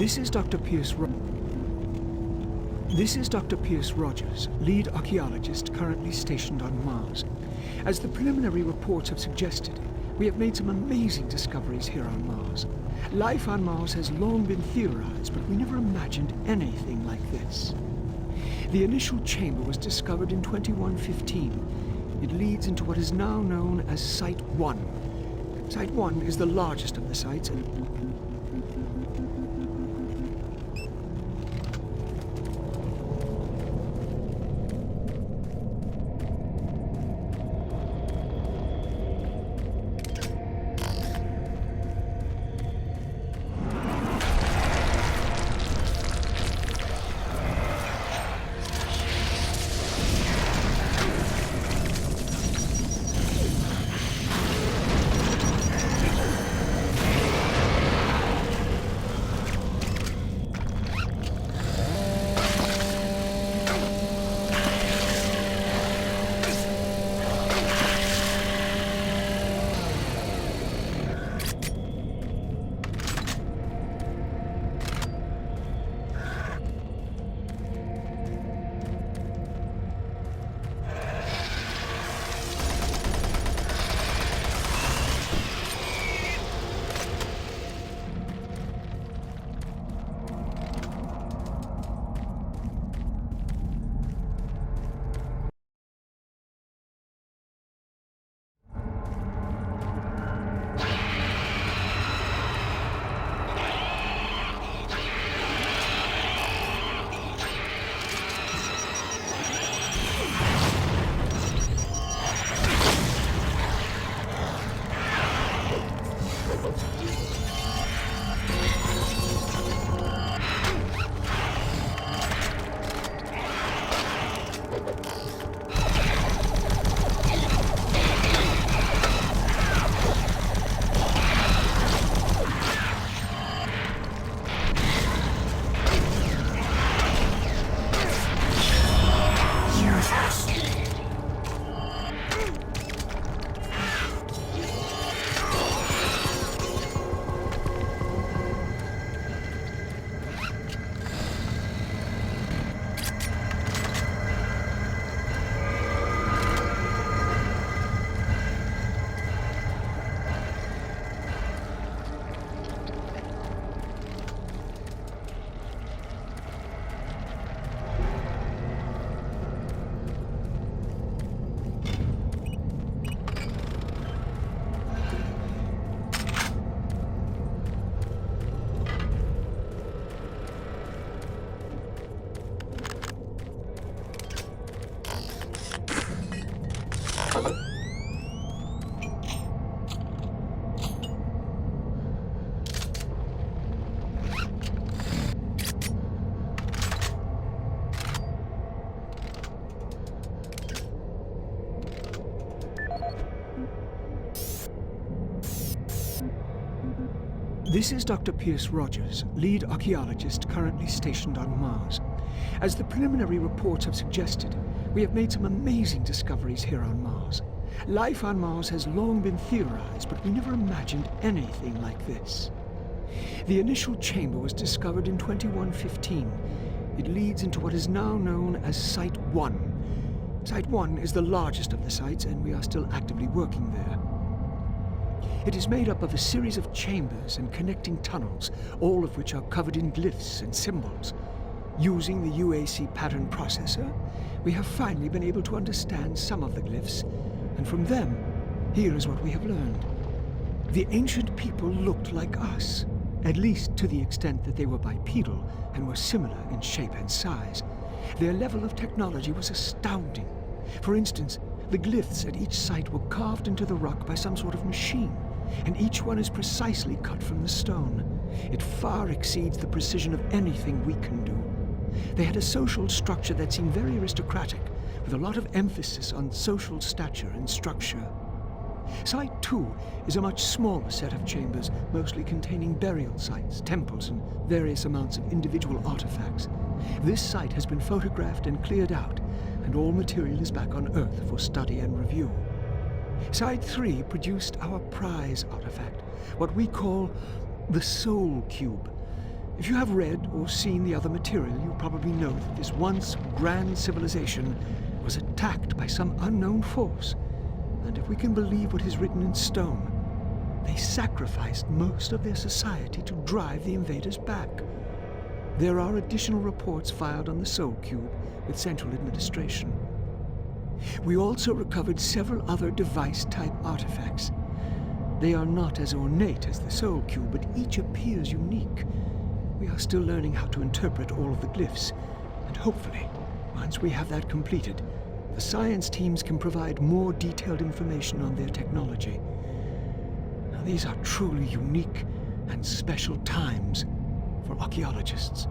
This is Dr. Pierce Rogers, lead archaeologist currently stationed on Mars. As the preliminary reports have suggested, we have made some amazing discoveries here on Mars. Life on Mars has long been theorized, but we never imagined anything like this. The initial chamber was discovered in 2115. It leads into what is now known as Site 1. Site 1 is the largest of the sites and This is Dr. Pierce Rogers, lead archaeologist currently stationed on Mars. As the preliminary reports have suggested, we have made some amazing discoveries here on Mars. Life on Mars has long been theorized, but we never imagined anything like this. The initial chamber was discovered in 2115. It leads into what is now known as Site 1. Site 1 is the largest of the sites, and we are still actively working there. It is made up of a series of chambers and connecting tunnels, all of which are covered in glyphs and symbols. Using the UAC pattern processor, we have finally been able to understand some of the glyphs, and from them, here is what we have learned. The ancient people looked like us, at least to the extent that they were bipedal and were similar in shape and size. Their level of technology was astounding. For instance, the glyphs at each site were carved into the rock by some sort of machine, and each one is precisely cut from the stone. It far exceeds the precision of anything we can do. They had a social structure that seemed very aristocratic, with a lot of emphasis on social stature and structure. Site 2 is a much smaller set of chambers, mostly containing burial sites, temples, and various amounts of individual artifacts. This site has been photographed and cleared out, and all material is back on Earth for study and review. Site 3 produced our prize artifact, what we call the Soul Cube. If you have read or seen the other material, you probably know that this once grand civilization was attacked by some unknown force. And if we can believe what is written in stone, they sacrificed most of their society to drive the invaders back. There are additional reports filed on the Soul Cube with Central Administration. We also recovered several other device-type artifacts. They are not as ornate as the Soul Cube, but each appears unique. We are still learning how to interpret all of the glyphs, and hopefully, once we have that completed, the science teams can provide more detailed information on their technology. Now, these are truly unique and special times for archaeologists.